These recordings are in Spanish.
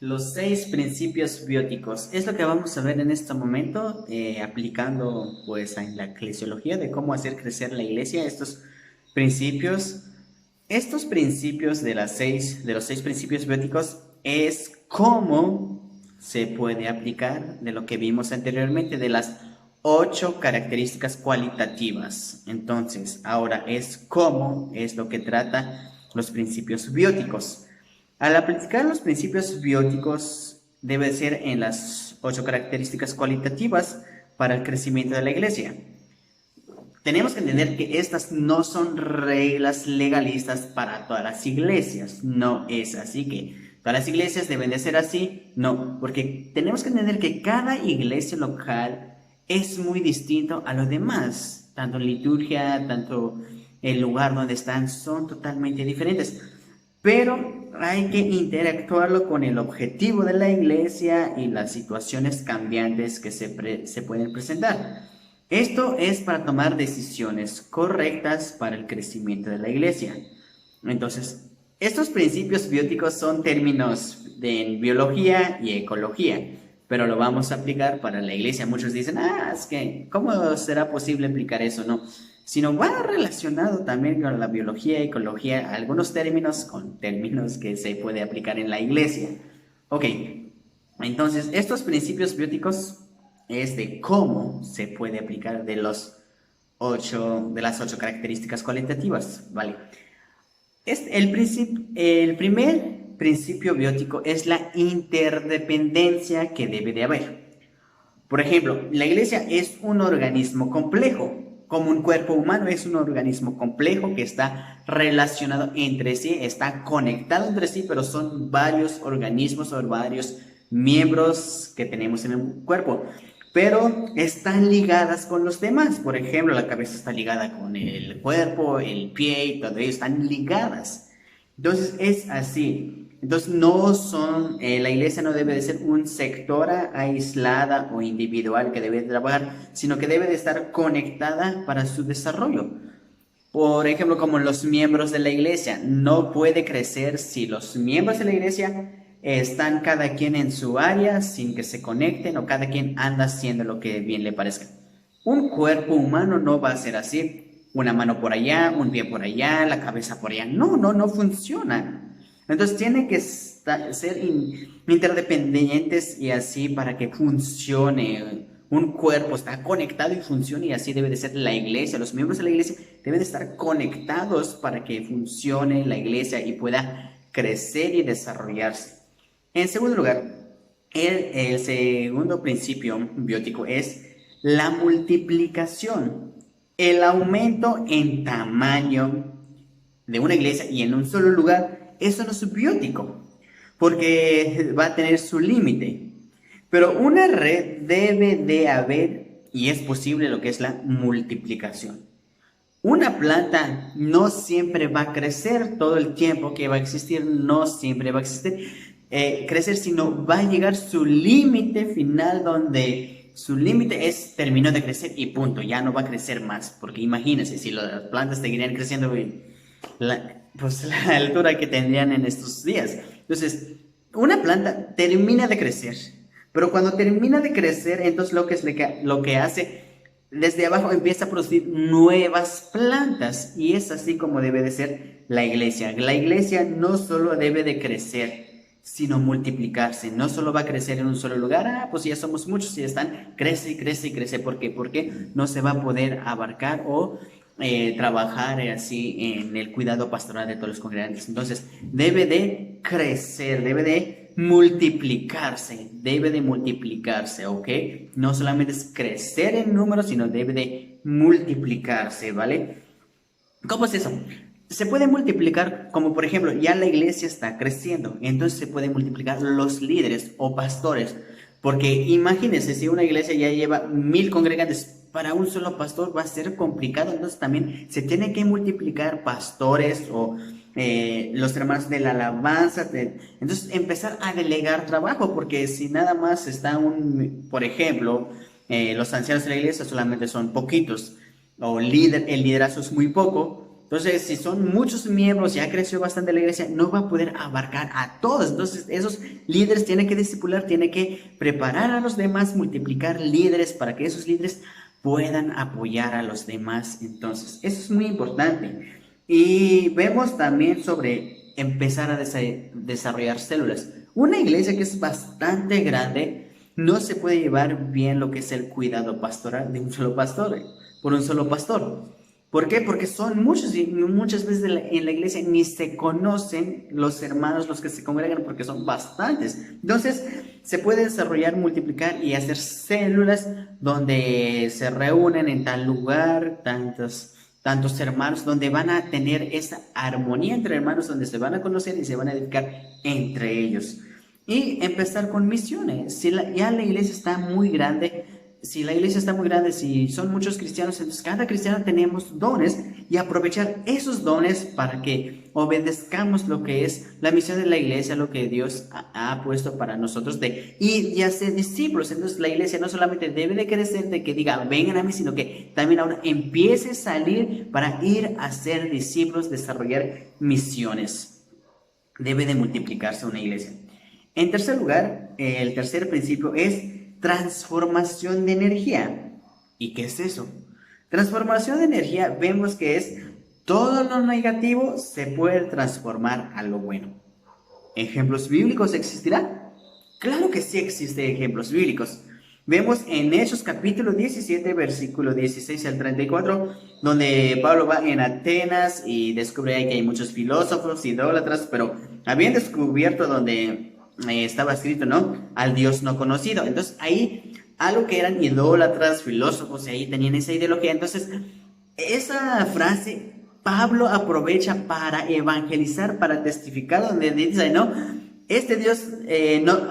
Los 6 principios bióticos es lo que vamos a ver en este momento, aplicando pues en la eclesiología de cómo hacer crecer la iglesia. Principios, estos principios de los 6 principios bióticos es cómo se puede aplicar de lo que vimos anteriormente, de las 8 características cualitativas. Entonces, ahora es cómo es lo que trata los principios bióticos. Al aplicar los principios bióticos debe ser en las 8 características cualitativas para el crecimiento de la iglesia. Tenemos que entender que estas no son reglas legalistas para todas las iglesias. No es así que todas las iglesias deben de ser así. No, porque tenemos que entender que cada iglesia local es muy distinto a los demás. Tanto liturgia, tanto el lugar donde están, son totalmente diferentes. Pero hay que interactuarlo con el objetivo de la iglesia y las situaciones cambiantes que se pueden presentar. Esto es para tomar decisiones correctas para el crecimiento de la iglesia. Entonces, estos principios bióticos son términos de biología y ecología, pero lo vamos a aplicar para la iglesia. Muchos dicen, es que, ¿cómo será posible aplicar eso? No, sino va relacionado también con la biología y ecología, algunos términos con términos que se puede aplicar en la iglesia. Ok, entonces, estos principios bióticos es de cómo se puede aplicar de las 8 características cualitativas, ¿vale? El primer principio biótico es la interdependencia que debe de haber. Por ejemplo, la iglesia es un organismo complejo, como un cuerpo humano es un organismo complejo que está relacionado entre sí, está conectado entre sí, pero son varios organismos o varios miembros que tenemos en el cuerpo, pero están ligadas con los demás. Por ejemplo, la cabeza está ligada con el cuerpo, el pie y todo ello están ligadas. Entonces es así. Entonces la iglesia no debe de ser un sector aislada o individual que debe de trabajar, sino que debe de estar conectada para su desarrollo. Por ejemplo, como los miembros de la iglesia, no puede crecer si los miembros de la iglesia están cada quien en su área sin que se conecten o cada quien anda haciendo lo que bien le parezca. Un cuerpo humano no va a ser así. Una mano por allá, un pie por allá, la cabeza por allá. No funciona. Entonces tiene que ser interdependientes y así para que funcione. Un cuerpo está conectado y funciona y así debe de ser la iglesia. Los miembros de la iglesia deben de estar conectados para que funcione la iglesia y pueda crecer y desarrollarse. En segundo lugar, el segundo principio biótico es la multiplicación, el aumento en tamaño de una iglesia y en un solo lugar. Eso no es biótico, porque va a tener su límite. Pero una red debe de haber, y es posible lo que es la multiplicación. Una planta no siempre va a crecer todo el tiempo que va a existir, no siempre va a crecer, sino va a llegar su límite final donde su límite terminó de crecer y punto, ya no va a crecer más. Porque imagínense, si las plantas seguirían creciendo, pues la altura que tendrían en estos días. Entonces, una planta termina de crecer, pero cuando termina de crecer, entonces lo que hace desde abajo empieza a producir nuevas plantas y es así como debe de ser la iglesia. La iglesia no solo debe de crecer, sino multiplicarse. No solo va a crecer en un solo lugar, pues ya somos muchos y están, crece y crece y crece. ¿Por qué? Porque no se va a poder abarcar o trabajar así en el cuidado pastoral de todos los congregantes. Entonces, debe de crecer, debe de multiplicarse, ¿ok? No solamente es crecer en número, sino debe de multiplicarse, ¿vale? ¿Cómo es eso? Se puede multiplicar, como por ejemplo, ya la iglesia está creciendo, entonces se pueden multiplicar los líderes o pastores, porque imagínense, si una iglesia ya lleva 1000 congregantes, para un solo pastor va a ser complicado, entonces también se tiene que multiplicar pastores o los hermanos de la alabanza, entonces empezar a delegar trabajo, porque si nada más está por ejemplo, los ancianos de la iglesia solamente son poquitos, o el liderazgo es muy poco, Entonces, si son muchos miembros, ya creció bastante la iglesia, no va a poder abarcar a todos. Entonces, esos líderes tienen que discipular, tienen que preparar a los demás, multiplicar líderes para que esos líderes puedan apoyar a los demás. Entonces, eso es muy importante. Y vemos también sobre empezar a desarrollar células. Una iglesia que es bastante grande no se puede llevar bien lo que es el cuidado pastoral de un solo pastor, por un solo pastor. ¿Por qué? Porque son muchos y muchas veces en la iglesia ni se conocen los hermanos, los que se congregan, porque son bastantes. Entonces, se puede desarrollar, multiplicar y hacer células donde se reúnen en tal lugar tantos hermanos, donde van a tener esa armonía entre hermanos, donde se van a conocer y se van a edificar entre ellos. Y empezar con misiones. Si ya la iglesia está muy grande, si son muchos cristianos, entonces cada cristiano tenemos dones y aprovechar esos dones para que obedezcamos lo que es la misión de la iglesia, lo que Dios ha puesto para nosotros de ir y hacer discípulos. Entonces la iglesia no solamente debe de crecer, de que diga vengan a mí, sino que también ahora empiece a salir para ir a ser discípulos, desarrollar misiones. Debe de multiplicarse una iglesia. En tercer lugar, el tercer principio es transformación de energía. ¿Y qué es eso? Transformación de energía vemos que es todo lo negativo se puede transformar a lo bueno. ¿Ejemplos bíblicos existirán? Claro que sí existen ejemplos bíblicos. Vemos en Hechos capítulo 17, versículo 16 al 34, donde Pablo va en Atenas y descubre ahí que hay muchos filósofos, idólatras, pero habían descubierto donde estaba escrito, ¿no? Al Dios no conocido. Entonces ahí, algo que eran idólatras, filósofos, y ahí tenían esa ideología. Entonces, esa frase Pablo aprovecha para evangelizar, para testificar, donde dice, ¿no? Este Dios,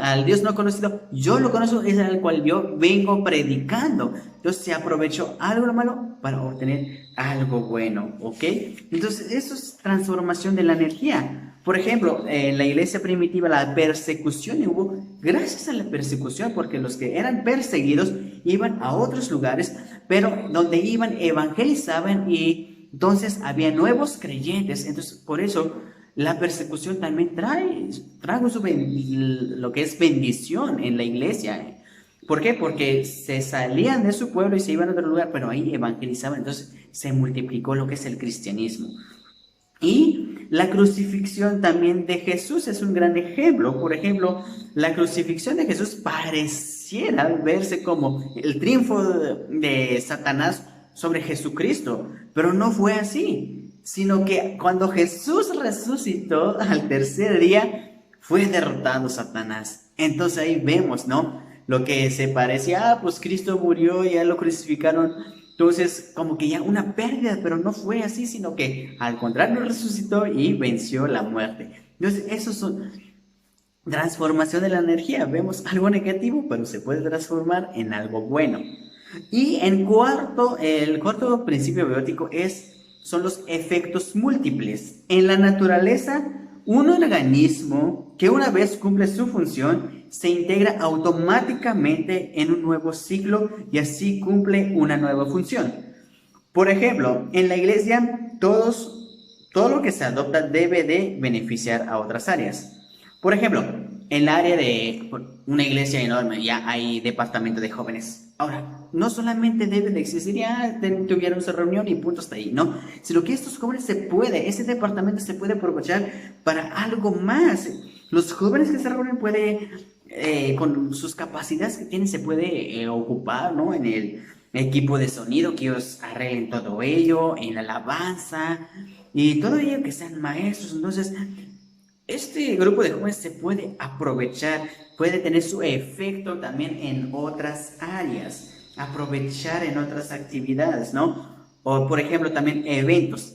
al Dios no conocido, yo lo conozco, es al cual yo vengo predicando. Entonces se aprovechó algo malo para obtener algo bueno, ¿ok? Entonces eso es transformación de la energía. Por ejemplo, en la iglesia primitiva la persecución hubo gracias a la persecución, porque los que eran perseguidos iban a otros lugares, pero donde iban evangelizaban y entonces había nuevos creyentes. Entonces por eso la persecución también trae lo que es bendición en la iglesia. ¿Por qué? Porque se salían de su pueblo y se iban a otro lugar, pero ahí evangelizaban, entonces se multiplicó lo que es el cristianismo. Y la crucifixión también de Jesús es un gran ejemplo. Por ejemplo, la crucifixión de Jesús pareciera verse como el triunfo de Satanás sobre Jesucristo, pero no fue así, sino que cuando Jesús resucitó al tercer día, fue derrotando Satanás. Entonces ahí vemos, ¿no? Lo que se parecía, pues Cristo murió, ya lo crucificaron. Entonces, como que ya una pérdida, pero no fue así, sino que al contrario resucitó y venció la muerte. Entonces, eso son transformación de la energía. Vemos algo negativo, pero se puede transformar en algo bueno. Y el cuarto principio biótico son los efectos múltiples. En la naturaleza, un organismo que una vez cumple su función se integra automáticamente en un nuevo ciclo y así cumple una nueva función. Por ejemplo, en la iglesia todo lo que se adopta debe de beneficiar a otras áreas. Por ejemplo, en el área de una iglesia enorme ya hay departamento de jóvenes. Ahora, no solamente debe de existir, ya tuvieron su reunión y punto hasta ahí, no, sino que estos jóvenes ese departamento se puede aprovechar para algo más. Los jóvenes que se reúnen con sus capacidades que tienen, se puede ocupar, ¿no? En el equipo de sonido, que ellos arreglen todo ello, en la alabanza y todo ello, que sean maestros. Entonces, este grupo de jóvenes se puede aprovechar, puede tener su efecto también en otras áreas, aprovechar en otras actividades, ¿no? O por ejemplo también eventos,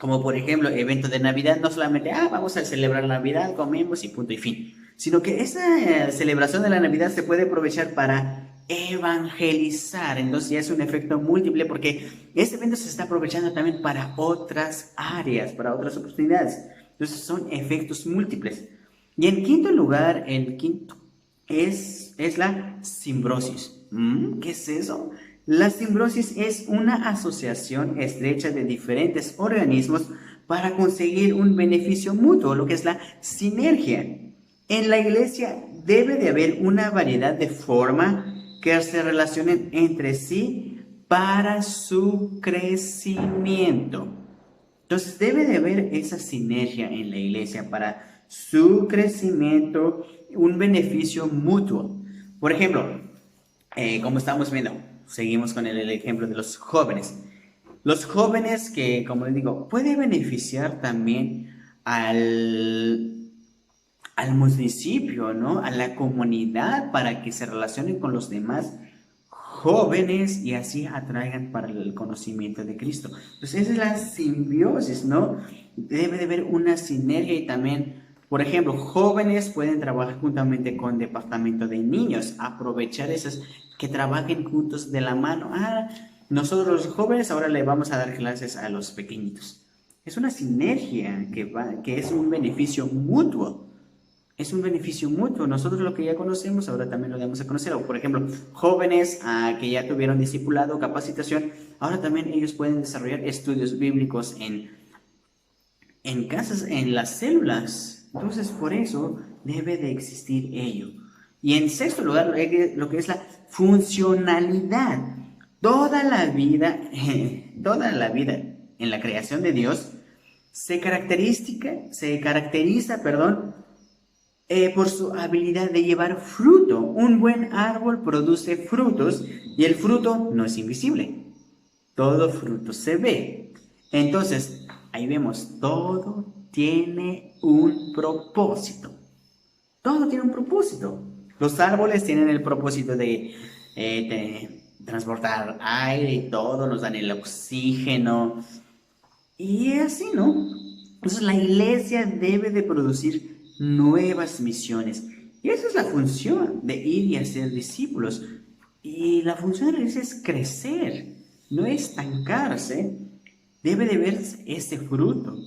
como por ejemplo eventos de Navidad, no solamente, vamos a celebrar Navidad, comemos y punto y fin, sino que esa celebración de la Navidad se puede aprovechar para evangelizar. Entonces ya es un efecto múltiple, porque ese evento se está aprovechando también para otras áreas, para otras oportunidades. Entonces son efectos múltiples. Y en quinto lugar, el quinto es la simbiosis. ¿Qué es eso? La simbiosis es una asociación estrecha de diferentes organismos para conseguir un beneficio mutuo, lo que es la sinergia. En la iglesia debe de haber una variedad de formas que se relacionen entre sí para su crecimiento. Entonces debe de haber esa sinergia en la iglesia para su crecimiento, un beneficio mutuo. Por ejemplo, como estamos viendo, seguimos con el ejemplo de los jóvenes. Los jóvenes que, como les digo, puede beneficiar también al municipio, ¿no? A la comunidad para que se relacionen con los demás jóvenes y así atraigan para el conocimiento de Cristo. Entonces esa es la simbiosis, ¿no? Debe de haber una sinergia y también, por ejemplo, jóvenes pueden trabajar juntamente con departamento de niños, aprovechar esas que trabajen juntos de la mano. Nosotros los jóvenes ahora le vamos a dar clases a los pequeñitos. Es una sinergia que es un beneficio mutuo. Es un beneficio mutuo. Nosotros lo que ya conocemos, ahora también lo damos a conocer. O, por ejemplo, jóvenes que ya tuvieron discipulado, capacitación, ahora también ellos pueden desarrollar estudios bíblicos en casas, en las células. Entonces, por eso debe de existir ello. Y en sexto lugar, lo que es la funcionalidad. Toda la vida en la creación de Dios se caracteriza, por su habilidad de llevar fruto. Un buen árbol produce frutos y el fruto no es invisible. Todo fruto se ve. Entonces, ahí vemos, todo tiene un propósito. Todo tiene un propósito. Los árboles tienen el propósito de transportar aire y todo, nos dan el oxígeno. Y así, ¿no? Entonces la iglesia debe de producir nuevas misiones. Y esa es la función de ir y hacer discípulos. Y la función de la iglesia es crecer, no estancarse. Debe de verse ese fruto.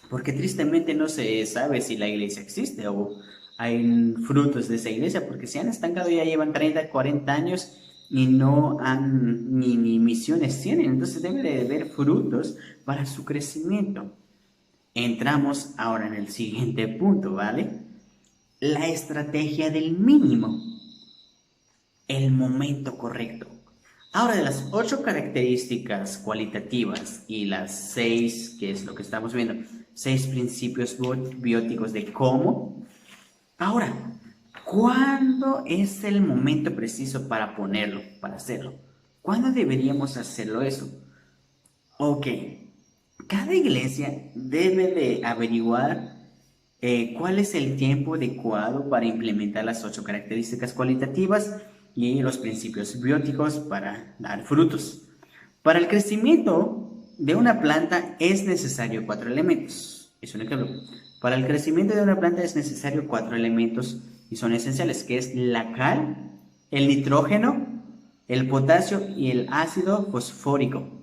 Porque tristemente no se sabe si la iglesia existe o hay frutos de esa iglesia. Porque se han estancado, ya llevan 30, 40 años y no han ni misiones tienen. Entonces debe de haber frutos para su crecimiento. Entramos ahora en el siguiente punto, ¿vale? La estrategia del mínimo. El momento correcto. Ahora, de las 8 características cualitativas y las 6, que es lo que estamos viendo, 6 principios bióticos de cómo. Ahora, ¿cuándo es el momento preciso para ponerlo, para hacerlo? ¿Cuándo deberíamos hacerlo eso? Ok. Cada iglesia debe de averiguar cuál es el tiempo adecuado para implementar las 8 características cualitativas y los principios bióticos para dar frutos. Para el crecimiento de una planta es necesario 4 elementos. Es un ejemplo. Para el crecimiento de una planta es necesario 4 elementos y son esenciales, que es la cal, el nitrógeno, el potasio y el ácido fosfórico.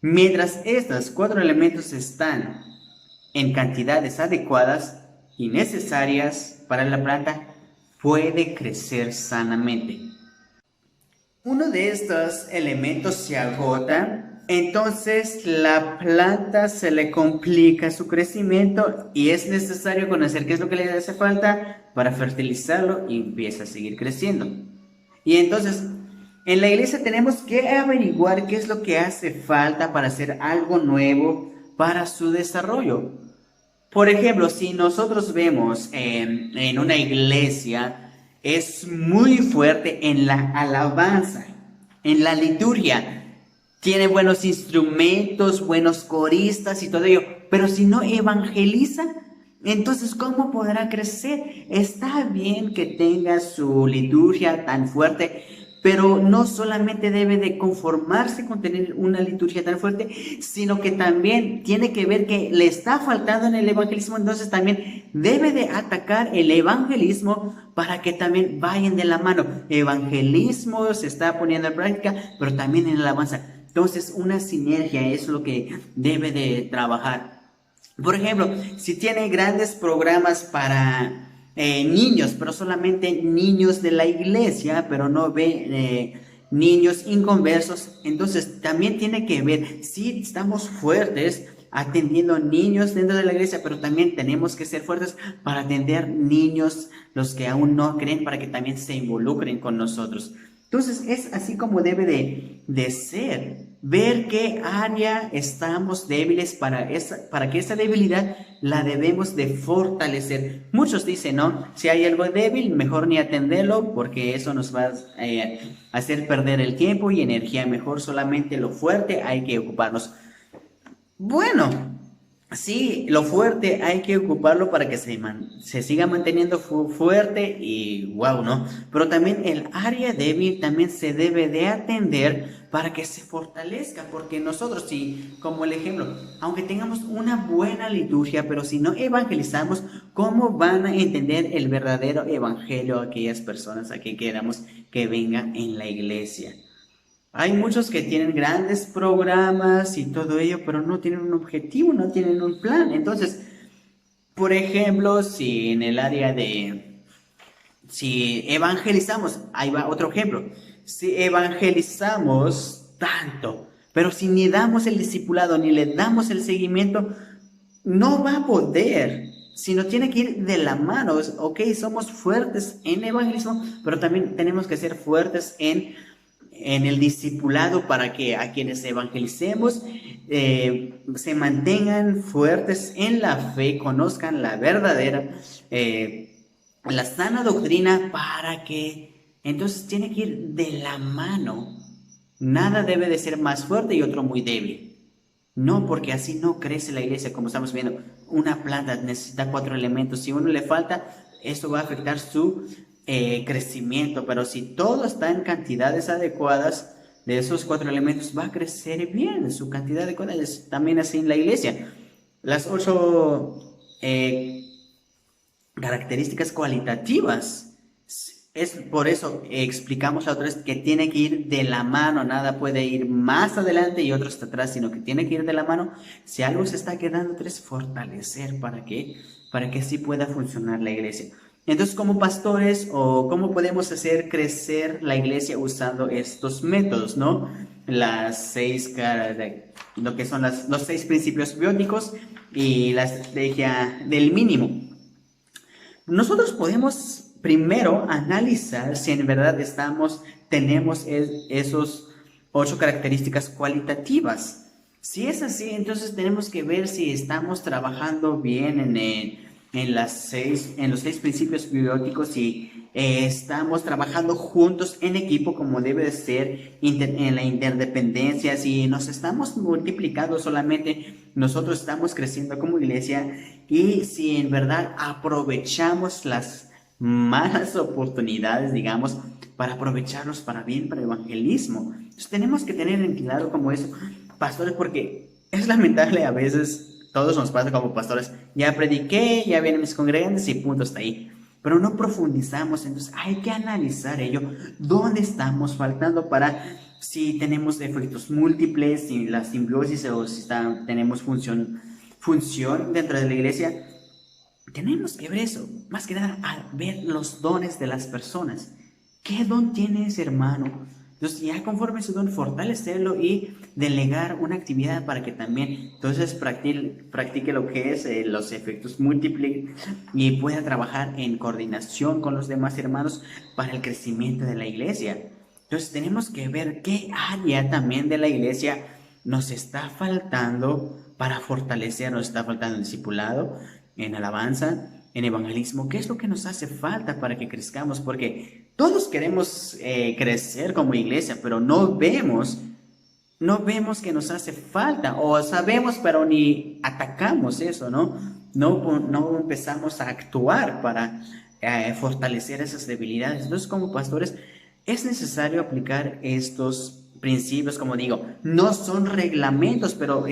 Mientras estos 4 elementos están en cantidades adecuadas y necesarias para la planta, puede crecer sanamente. Uno de estos elementos se agota, entonces la planta se le complica su crecimiento y es necesario conocer qué es lo que le hace falta para fertilizarlo y empieza a seguir creciendo. Y entonces, en la iglesia tenemos que averiguar qué es lo que hace falta para hacer algo nuevo para su desarrollo. Por ejemplo, si nosotros vemos en una iglesia, es muy fuerte en la alabanza, en la liturgia. Tiene buenos instrumentos, buenos coristas y todo ello. Pero si no evangeliza, entonces ¿cómo podrá crecer? Está bien que tenga su liturgia tan fuerte, pero no solamente debe de conformarse con tener una liturgia tan fuerte, sino que también tiene que ver que le está faltando en el evangelismo, entonces también debe de atacar el evangelismo para que también vayan de la mano. Evangelismo se está poniendo en práctica, pero también en alabanza. Entonces una sinergia es lo que debe de trabajar. Por ejemplo, si tiene grandes programas para niños, pero solamente niños de la iglesia, pero no niños inconversos. Entonces también tiene que ver si estamos fuertes atendiendo niños dentro de la iglesia, pero también tenemos que ser fuertes para atender niños, los que aún no creen, para que también se involucren con nosotros. Entonces es así como debe de ser, ver qué área estamos débiles para que esa debilidad la debemos de fortalecer. Muchos dicen, ¿no? Si hay algo débil, mejor ni atenderlo porque eso nos va a hacer perder el tiempo y energía. Mejor solamente lo fuerte hay que ocuparnos. Bueno, sí, lo fuerte hay que ocuparlo para que se siga manteniendo fuerte y wow, ¿no? Pero también el área débil también se debe de atender para que se fortalezca, porque nosotros, sí, como el ejemplo, aunque tengamos una buena liturgia, pero si no evangelizamos, ¿cómo van a entender el verdadero evangelio aquellas personas a que queramos que vengan en la iglesia? Hay muchos que tienen grandes programas y todo ello, pero no tienen un objetivo, no tienen un plan. Entonces, por ejemplo, si en el área si evangelizamos, ahí va otro ejemplo, si evangelizamos tanto, pero si ni damos el discipulado, ni le damos el seguimiento, no va a poder, sino tiene que ir de la mano. Ok, somos fuertes en evangelismo, pero también tenemos que ser fuertes en el discipulado para que a quienes evangelicemos se mantengan fuertes en la fe, conozcan la verdadera, la sana doctrina, para que entonces tiene que ir de la mano. Nada debe de ser más fuerte y otro muy débil. No, porque así no crece la iglesia, como estamos viendo. Una planta necesita 4 elementos. Si uno le falta, esto va a afectar su crecimiento. Pero si todo está en cantidades adecuadas de esos 4 elementos, va a crecer bien su cantidad adecuada. Es también así en la iglesia. Las 8 características cualitativas. Es por eso explicamos a otros que tiene que ir de la mano, nada puede ir más adelante y otro está atrás, sino que tiene que ir de la mano. Si algo se está quedando atrás, fortalecer para que así pueda funcionar la iglesia. Entonces, como pastores, o cómo podemos hacer crecer la iglesia usando estos métodos, ¿no? Las 6 caras lo que son los 6 principios bióticos y la estrategia del mínimo. Nosotros podemos primero analizar si en verdad tenemos esos 8 características cualitativas. Si es así, entonces tenemos que ver si estamos trabajando bien en los 6 principios bióticos y estamos trabajando juntos en equipo como debe de ser, en la interdependencia. Si nos estamos multiplicando solamente, nosotros estamos creciendo como iglesia, y si en verdad aprovechamos las malas oportunidades, digamos, para aprovecharlos para bien, para evangelismo. Entonces tenemos que tener en claro como eso, pastores, porque es lamentable a veces, todos nos pasa como pastores, ya prediqué, ya vienen mis congregantes y punto, está ahí. Pero no profundizamos, entonces hay que analizar ello, dónde estamos faltando para si tenemos efectos múltiples, si la simbiosis o si tenemos función dentro de la iglesia. Tenemos que ver eso, más que nada, a ver los dones de las personas. ¿Qué don tiene ese hermano? Entonces, ya conforme su don, fortalecerlo y delegar una actividad para que también entonces practique lo que es los efectos múltiples y pueda trabajar en coordinación con los demás hermanos para el crecimiento de la iglesia. Entonces, tenemos que ver qué área también de la iglesia nos está faltando para fortalecer, nos está faltando en discipulado, en alabanza, en evangelismo. ¿Qué es lo que nos hace falta para que crezcamos? Porque todos queremos crecer como iglesia, pero no vemos que nos hace falta, o sabemos pero ni atacamos eso, ¿no? No empezamos a actuar para fortalecer esas debilidades. Entonces, como pastores, es necesario aplicar estos principios, como digo, no son reglamentos, pero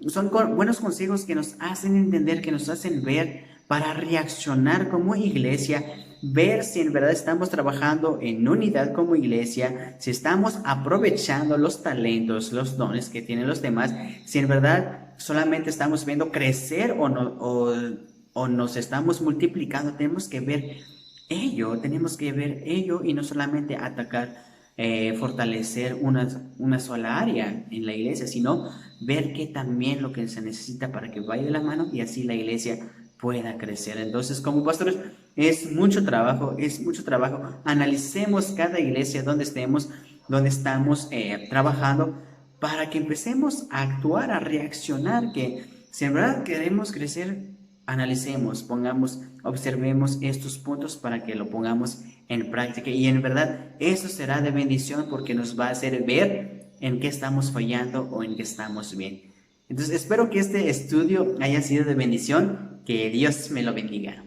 son buenos consejos que nos hacen entender, que nos hacen ver para reaccionar como iglesia, ver si en verdad estamos trabajando en unidad como iglesia, si estamos aprovechando los talentos, los dones que tienen los demás, si en verdad solamente estamos viendo crecer o nos estamos multiplicando. Tenemos que ver ello y no solamente atacar fortalecer una sola área en la iglesia, sino ver que también lo que se necesita para que vaya de la mano y así la iglesia pueda crecer. Entonces, como pastores, es mucho trabajo, es mucho trabajo. Analicemos cada iglesia donde estemos, donde estamos trabajando, para que empecemos a actuar, a reaccionar, que si en verdad queremos crecer, analicemos, pongamos, observemos estos puntos para que lo pongamos en práctica. Y en verdad, eso será de bendición porque nos va a hacer ver en qué estamos fallando o en qué estamos bien. Entonces, espero que este estudio haya sido de bendición. Que Dios me lo bendiga.